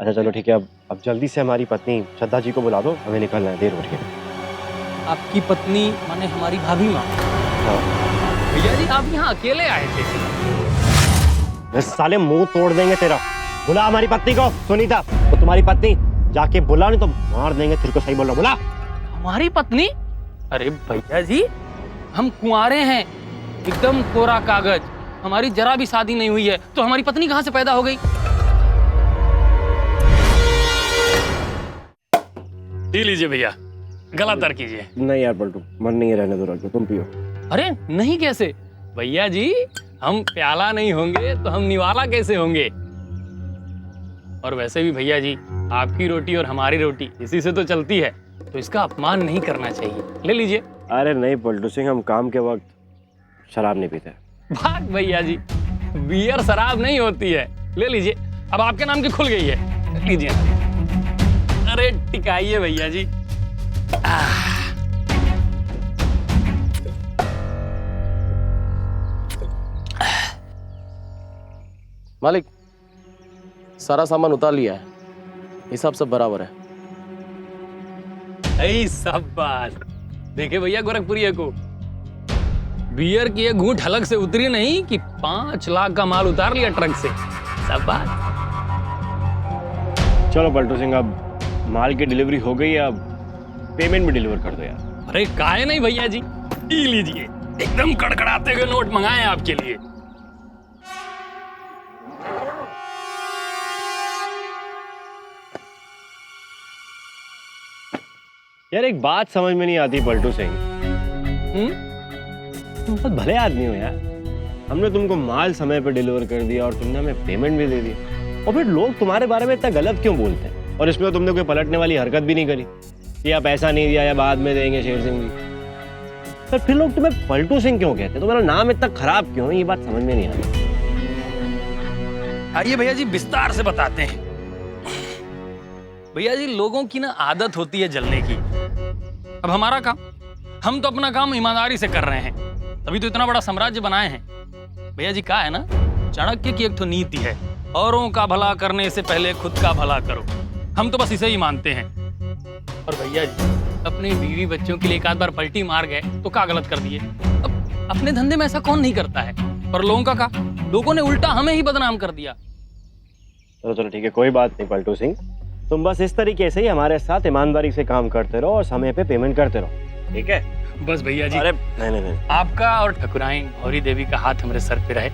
अच्छा चलो ठीक है, अब जल्दी से हमारी पत्नी श्रद्धा जी को बुला दो, हमें निकलना है, देर हो रही है। आपकी पत्नी माने हमारी भाभी माँ? हाँ। भैया जी आप यहाँ अकेले आए थे? मैं साले मुंह तोड़ देंगे तेरा। बुला हमारी पत्नी को। सुनीता, वो तुम्हारी पत्नी, जाके बुला, नहीं तो मार देंगे। तेरे को सही बोल रहा, बुला। हमारी पत्नी? अरे भैया जी हम कुंवारे हैं, एकदम कोरा कागज, हमारी जरा भी शादी नहीं हुई है, तो हमारी पत्नी कहाँ से पैदा हो गई? पी लीजिए भैया, गला तर कीजिए। नहीं यार पलटू, मन नहीं है, रहने दो, रख दो, तुम पियो। अरे नहीं कैसे भैया जी, हम प्याला नहीं होंगे तो हम निवाला कैसे होंगे? और वैसे भी भैया जी आपकी रोटी और हमारी रोटी इसी से तो चलती है, तो इसका अपमान नहीं करना चाहिए। ले लीजिए। अरे नहीं पलटू सिंह, हम काम के वक्त शराब नहीं पीते। भाग भैया जी, बियर शराब नहीं होती है। ले लीजिए, अब आपके नाम की खुल गई है, लीजिए। अरे टिकाइए भैया जी। मालिक, सारा सामान उतार लिया है, हिसाब सब बराबर है। ऐ सब बात देखे भैया गोरखपुरिया को, बियर की एक घूंट हलक से उतरी नहीं कि 5 लाख का माल उतार लिया ट्रक से। सब बात। चलो पलटू सिंह, अब माल की डिलीवरी हो गई है, अब पेमेंट भी डिलीवर कर दो यार। अरे काहे नहीं भैया जी, पी लीजिए, एकदम कड़कड़ाते हुए नोट मंगाए आपके लिए। यार एक बात समझ में नहीं आती पलटू सिंह, तुम बहुत भले आदमी हो यार। हमने तुमको माल समय पे डिलीवर कर दिया और तुमने हमें पेमेंट भी दे दी, और फिर लोग तुम्हारे बारे में इतना गलत क्यों बोलते हैं? और इसमें तुमने कोई पलटने वाली हरकत भी नहीं करी कि आप पैसा नहीं दिया या बाद में देंगे शेर सिंह जी। पर फिर लोग तुम्हें पलटू सिंह क्यों कहते हैं? तुम्हारा नाम इतना खराब क्यों है? ये बात समझ में नहीं आती। आइए भैया जी विस्तार से बताते हैं। भैया जी लोगों की ना आदत होती है जलने की। अब हमारा काम, हम तो अपना काम ईमानदारी से कर रहे हैं, तभी तो इतना बड़ा साम्राज्य बनाए हैं। भैया जी कहा है ना, चाणक्य की एक तो नीति है, औरों का भला करने से पहले खुद का भला करो। हम तो बस इसे ही मानते हैं। और भैया जी अपने बीवी बच्चों के लिए एक आध बार पलटी मार गए तो क्या गलत कर दिए? अब अपने धंधे में ऐसा कौन नहीं करता है, पर लोगों का लोगों ने उल्टा हमें ही बदनाम कर दिया। चलो चलो ठीक है, कोई बात नहीं पलटू सिंह, तुम बस इस तरीके से ही हमारे साथ ईमानदारी से काम करते रहो और समय पे पेमेंट करते रहो, ठीक है? बस भैया जी, अरे नहीं, आपका और ठकुराइन गौरी देवी का हाथ हमारे सर पे रहे,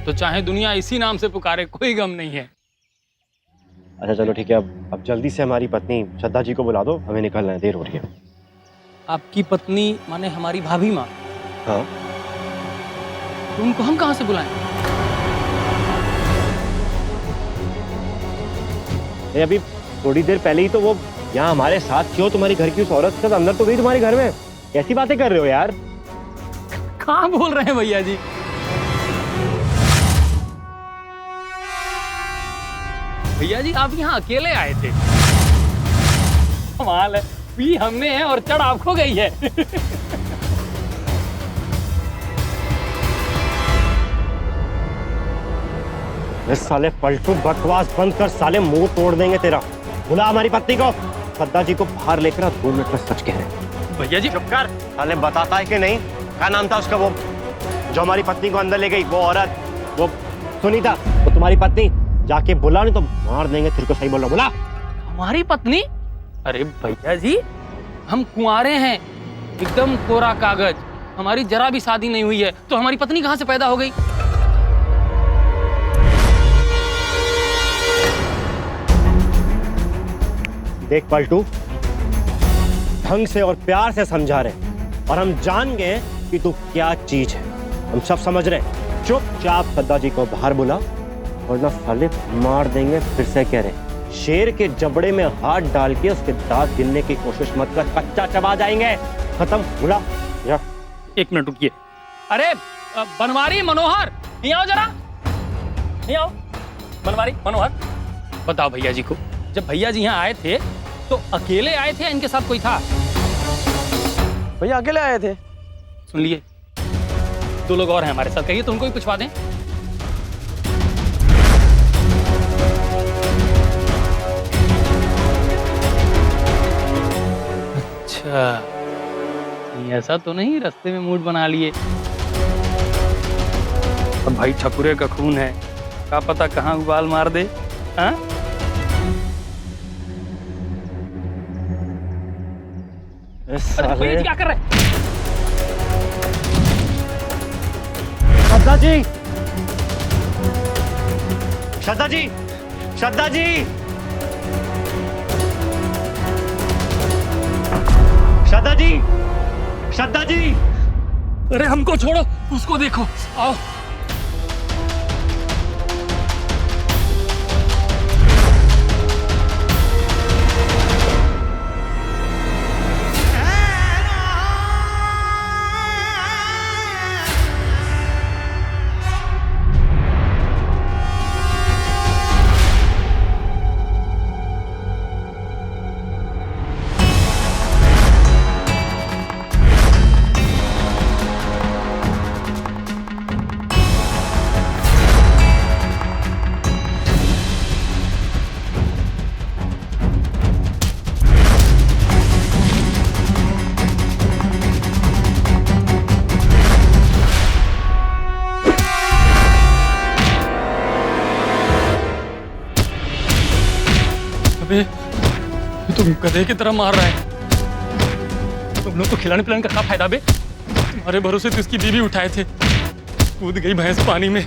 तो चाहे दुनिया इसी नाम से पुकारे, कोई गम नहीं है। अच्छा चलो ठीक है, अब जल्दी से हमारी पत्नी श्रद्धा जी को बुला दो, हमें निकलना है, देर हो रही है। आपकी पत्नी माने हमारी भाभी माँ? हाँ। तो उनको हम कहाँ से बुलाएं? अभी थोड़ी देर पहले ही तो वो यहाँ हमारे साथ क्यों, तुम्हारी घर की उस औरत के साथ अंदर तो गई तुम्हारे घर में। कैसी बातें कर रहे हो यार? कहाँ बोल रहे हैं भैया जी? भैया जी आप यहाँ अकेले आए थे? कमाल है, पी हमने है और चढ़ आपको गई है। साले पलटू, बकवास बंद कर, साले मुंह तोड़ देंगे तेरा। बुला हमारी पत्नी को। श्रद्धा जी को बाहर लेकर आ, 2 मिनट में सच कह रहे हैं। भैया जी चुप कर, साले बताता है कि नहीं? क्या नाम था उसका, वो जो हमारी पत्नी को अंदर ले गई, वो औरत, वो सुनीता, वो तुम्हारी पत्नी, जाके बुला, नहीं तो मार देंगे। तेरे को सही बोल रहा, बुला। हमारी पत्नी? अरे भैया जी हम कुंवारे हैं, एकदम कोरा कागज, हमारी जरा भी शादी नहीं हुई है, तो हमारी पत्नी कहाँ से पैदा हो गई? देख पलटू, ढंग से और प्यार से समझा रहे, और हम जान गए कि तू क्या चीज है, हम सब समझ रहे। चुपचाप श्रद्धा जी को बाहर बुला, वरना साले मार देंगे। फिर से कह रहे, शेर के जबड़े में हाथ डाल के उसके दांत गिनने की कोशिश मत कर, कच्चा चबा जाएंगे। खत्म, बुला जा। 1 मिनट रुकिए। अरे बनवारी मनोहर, नहीं आओ जरा, नहीं आओ। बनवारी मनोहर, बताओ भैया जी को, जब भैया जी यहाँ आए थे तो अकेले आए थे या इनके साथ कोई था? भैया अकेले आए थे। सुन लिए, 2 लोग और हैं हमारे साथ, कहिए तो उनको भी पूछवा दें। नहीं ऐसा तो नहीं रास्ते में मूड बना लिए। अब भाई ठकुरे का खून है, क्या पता कहाँ उबाल मार दे। हाँ अरे भैया जी क्या कर रहे हैं? श्रद्धा जी, श्रद्धा जी, श्रद्धा जी, श्रद्धा जी, श्रद्धा जी। अरे हमको छोड़ो, उसको देखो, आओ। अबे तुम गधे की तरह मार रहा है। तुम लोग को खिलाने पिलाने का क्या फायदा बे? तुम्हारे भरोसे तो इसकी बीवी उठाए थे, कूद गई भैंस पानी में।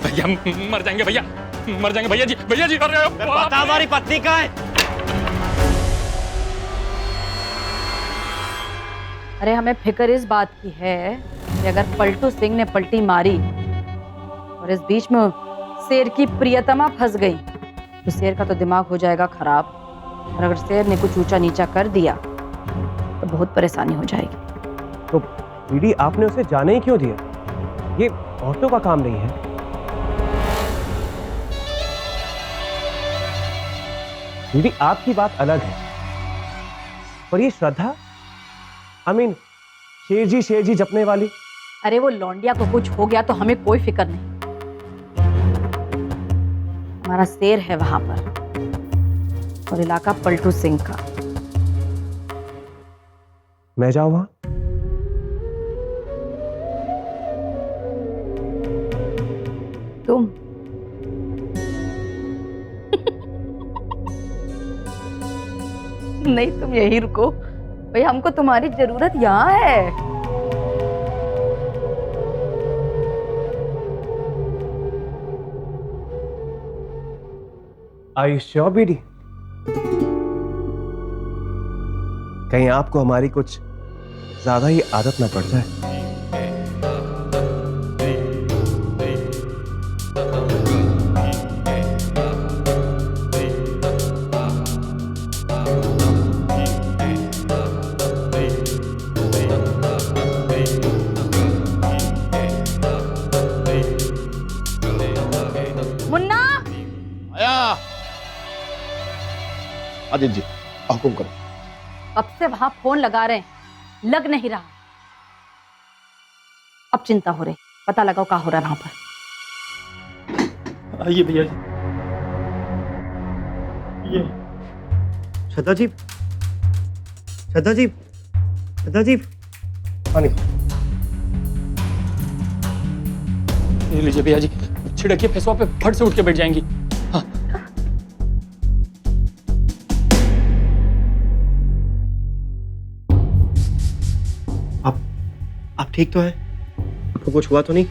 भैया मर जाएंगे, भैया मर जाएंगे, भैया जी, भैया जी। अरे पता हमारी पत्नी का है। अरे हमें फिक्र इस बात की है कि अगर पलटू सिंह ने पलटी मारी और इस बीच में शेर की प्रियतमा फंस गई तो शेर का तो दिमाग हो जाएगा खराब, और अगर शेर ने कुछ ऊंचा नीचा कर दिया तो बहुत परेशानी हो जाएगी। तो दीदी आपने उसे जाने ही क्यों दिया? ये औरतों का काम नहीं है। दीदी आपकी बात अलग है, पर ये श्रद्धा, आई मीन शेर जी जपने वाली। अरे वो लौंडिया को कुछ हो गया तो हमें कोई फिक्र नहीं, हमारा शेर है वहां पर और इलाका पलटू सिंह का। मैं जाऊं वहां? तुम नहीं, तुम यहीं रुको भाई, हमको तुम्हारी जरूरत यहाँ है। आई श्योर बीडी? कहीं आपको हमारी कुछ ज्यादा ही आदत ना पड़ जाए। आदित्य जी हुकुम करो। कब से वहां फोन लगा रहे हैं, लग नहीं रहा। अब चिंता हो रही, पता लगाओ क्या हो रहा है वहां पर। आइए भैया जी। ये श्रद्धा जी, श्रद्धा जी, श्रद्धा जी, पानी। ये लीजिए भैया जी, छिड़किए फेसवा पे, फट से उठ के बैठ जाएंगी। हाँ। आप ठीक तो हैं? आपको कुछ हुआ तो नहीं?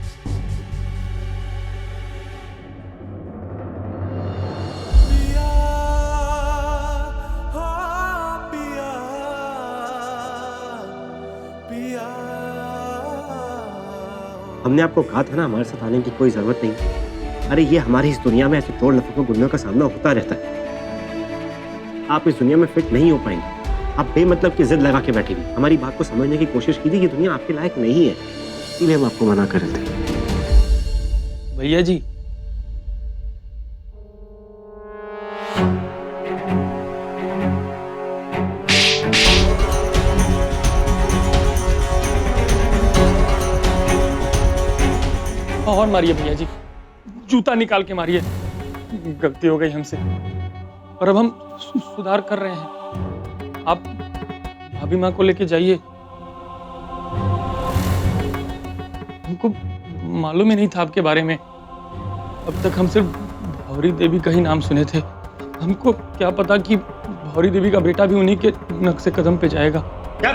हमने आपको कहा था ना हमारे साथ आने की कोई जरूरत नहीं। अरे ये हमारी इस दुनिया में ऐसे तोड़ लफड़ों गुंडों का सामना होता रहता है। आप इस दुनिया में फिट नहीं हो पाएंगे। आप बेमतलब की जिद लगा के बैठी थी। हमारी बात को समझने की कोशिश की थी कि दुनिया आपके लायक नहीं है, इसलिए हम आपको मना कर रहे थे। भैया जी और मारिए भैया जी, जूता निकाल के मारिए। गलती हो गई हमसे, और अब हम सुधार कर रहे हैं। आप भाभी माँ को लेके जाइए। हमको मालूम ही नहीं था आपके बारे में। अब तक हम सिर्फ भौरी देवी का ही नाम सुने थे। हमको क्या पता कि भौरी देवी का बेटा भी उन्हीं के नक्शे कदम पे जाएगा। क्या?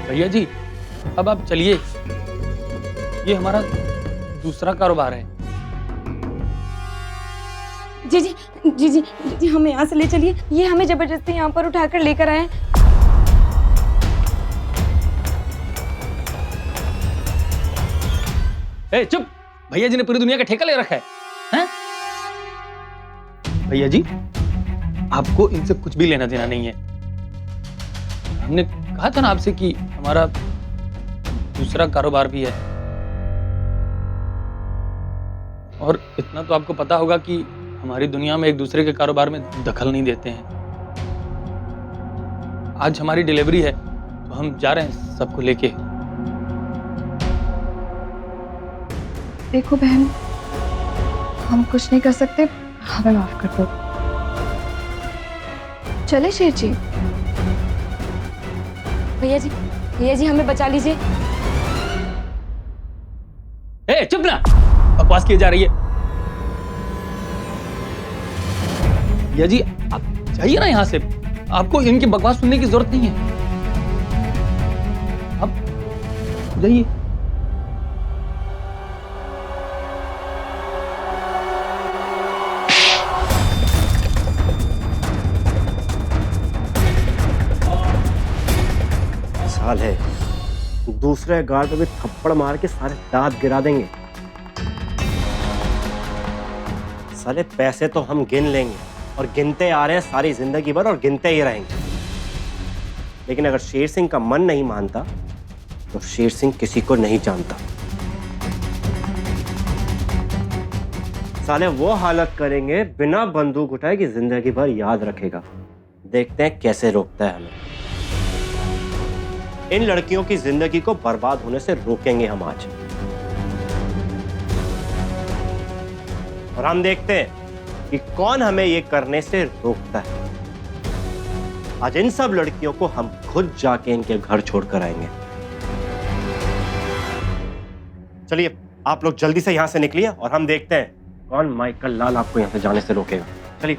भैया जी, अब आप चलिए। ये हमारा दूसरा कारोबार है। जी जी जी जी जी, हमें यहाँ से ले चलिए। ये हमें जबरदस्ती यहाँ पर उठाकर लेकर आए। ए चुप! भैया जी ने पूरी दुनिया का ठेका ले रखा है, हैं? भैया जी, आपको इनसे कुछ भी लेना देना नहीं है। हमने कहा था ना आपसे कि हमारा दूसरा कारोबार भी है। और इतना तो आपको पता होगा कि हमारी दुनिया में एक दूसरे के कारोबार में दखल नहीं देते हैं। आज हमारी डिलीवरी है तो हम जा रहे हैं सबको लेके। देखो बहन, हम कुछ नहीं कर सकते, हमें माफ कर दो। चले शेर जी। भैया जी हमें बचा लीजिए। ए चुप ना, बकवास की जा रही है। भैया जी आप जाइए ना यहाँ से, आपको इनकी बकवास सुनने की जरूरत नहीं है। आप जाइए। साल है, दूसरे गार्ड पे भी थप्पड़ मार के सारे दांत गिरा देंगे। साले पैसे तो हम गिन लेंगे और गिनते आ रहे हैं सारी जिंदगी भर और गिनते ही रहेंगे। लेकिन अगर शेर सिंह का मन नहीं मानता तो शेर सिंह किसी को नहीं जानता। साले वो हालत करेंगे बिना बंदूक उठाए कि जिंदगी भर याद रखेगा। देखते हैं कैसे रोकता है हमें। इन लड़कियों की जिंदगी को बर्बाद होने से रोकेंगे हम आज। और हम देखते हैं कि कौन हमें ये करने से रोकता है। आज इन सब लड़कियों को हम खुद जाके इनके घर छोड़कर आएंगे। चलिए आप लोग जल्दी से यहां से निकलिए और हम देखते हैं कौन माइकल लाल आपको यहां से जाने से रोकेगा। चलिए।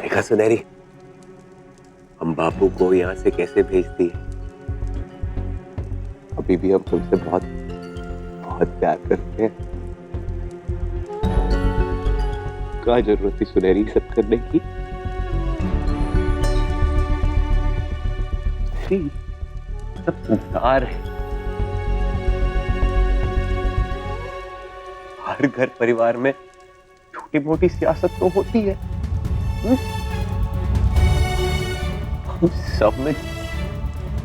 देखा सुनहरी, हम बापू को यहाँ से कैसे भेजती है। अभी भी हम तुमसे बहुत बहुत प्यार करते हैं। क्या जरूरत थी सुनहरी सब करने की। सब संसार है, हर घर परिवार में छोटी मोटी सियासत तो होती है। हम सब में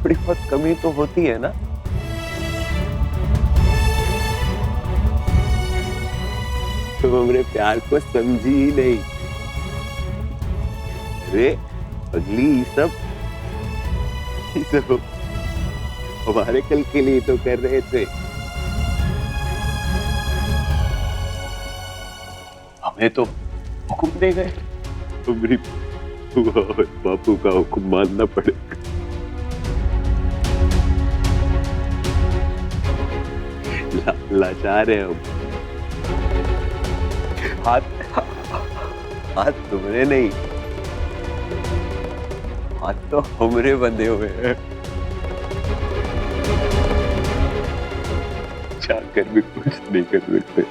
थोड़ी बहुत कमी तो होती है ना। तुम हमारे प्यार को समझी ही नहीं। अरे अगली ये सब हमारे कल के लिए तो कर रहे थे। हमें तो हुक्म दे गए, तुम्हारी बुआ और बापू का हुक्म मानना पड़ेगा। लाचार है हम। हाथ तुमने नहीं, हाथ तो हमरे बंधे हुए हैं। चाहकर भी कुछ नहीं कर सकते।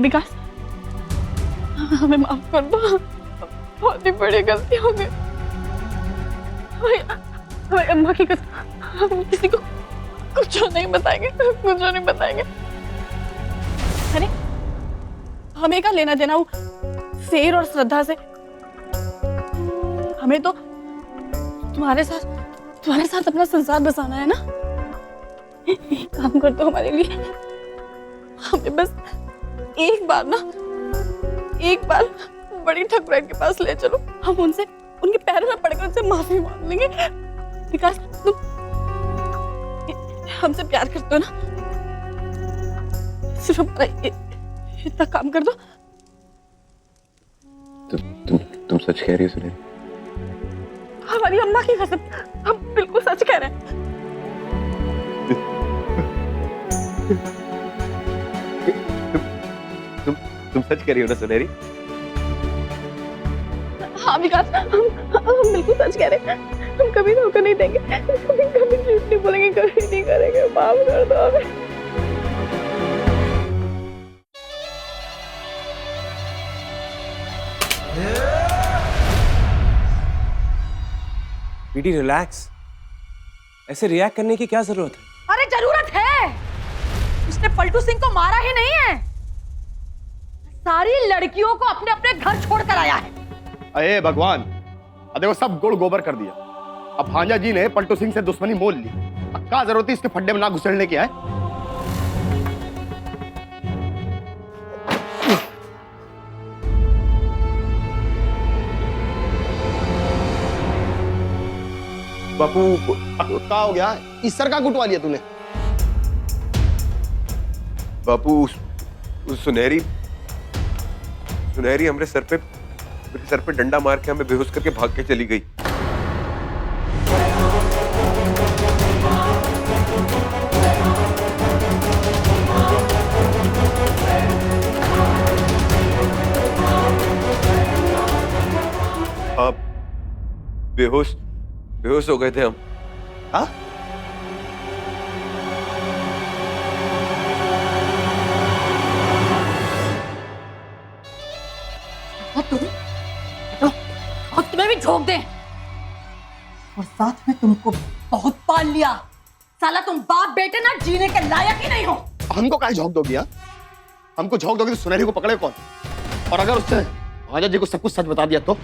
विकास, हमें माफ कर दो, बहुत ही बड़ी गलती हो गई। हमारी अम्मा की कसम, हम किसी को कुछ नहीं बताएंगे, कुछ नहीं बताएंगे। अरे हमें क्या लेना देना वो शेर और श्रद्धा से? हमें तो तुम्हारे साथ अपना संसार बसाना है ना। एक काम कर दो हमारे लिए, हमें बस एक बार बड़ी ठकुराइन के पास ले चलो। हम उनसे, उनके पैरों में पड़कर उनसे माफी मांग लेंगे। विकास, तुम हमसे प्यार करते हो ना? सिर्फ हमारा इतना काम कर दो। तुम सच कह रही हो सुनेरी? हमारी अम्मा की कसम, हम बिल्कुल सच कह रहे हैं। तुम सच कह रही हो ना सुनेरी? हाँ विकास, हम बिल्कुल सच कह रहे हैं। हम कभी धोखा नहीं देंगे, कभी झूठ नहीं बोलेंगे, कभी नहीं करेंगे। माफ कर दो हमें। बीटी रिलैक्स, ऐसे रिएक्ट करने की क्या जरूरत है? अरे जरूरत है, उसने पलटू सिंह को मारा ही नहीं है, सारी लड़कियों को अपने अपने घर छोड़ कर आया है। अरे भगवान, देखो सब गुड़ गोबर कर दिया। अब भांजा जी ने पलटू सिंह से दुश्मनी मोल ली। अब क्या जरूरत है इसके फड्डे में ना घुसड़ने की है? बापू क्या हो गया? इस सर का गुटवा लिया तूने? बापू सुनहरी मेरे सर पे डंडा मार के हमें बेहोश करके भाग के चली गई। आप बेहोश हो गए थे हम। हाँ? और तुम्हें भी झोंक दे, और साथ में तुमको बहुत पाल लिया। साला तुम बाप बेटे ना जीने के लायक ही नहीं हो। हमको क्या झोंक दोगी? हाँ? हमको झोंक दोगी तो सुनहरी को पकड़े कौन? और अगर उसने भांजा जी को सब कुछ सच बता दिया तो?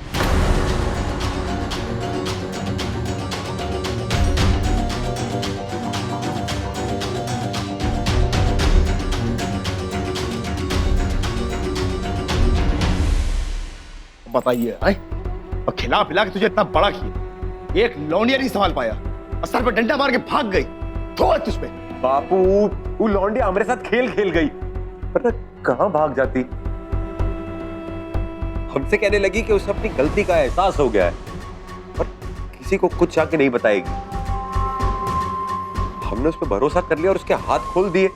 बताइए, और खिला पिला के तुझे इतना बड़ा किया, एक लौंडिया नहीं संभाल पाया, और सर पे डंडा मार के भाग गई। तो तुझ पे बापू वो लौंडिया हमारे साथ खेल गई, पर कहां भाग जाती। हमसे कहने लगी कि उसे अपनी गलती का एहसास हो गया है, पर किसी को कुछ आके नहीं बताएगी। हमने उस पर भरोसा कर लिया और उसके हाथ खोल दिए।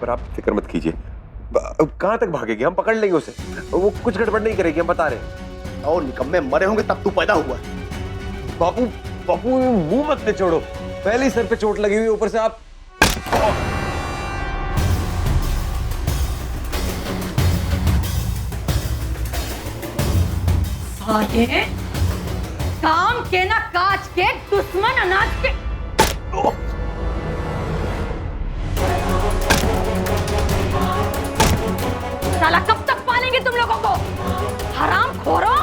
पर आप फिक्र मत कीजिए, कहां तक भागेगी, हम पकड़ लेंगे उसे। वो कुछ गड़बड़ नहीं करेगी, हम बता रहे हैं। और निकम्मे मरे होंगे तब तू पैदा हुआ। बापू मुंह मत निचोड़ो, पहले ही सर पे चोट लगी हुई, ऊपर से आप। साले काम के ना काज के दुश्मन अनाज के साला कब तक पालेंगे तुम लोगों को? हराम खोरो।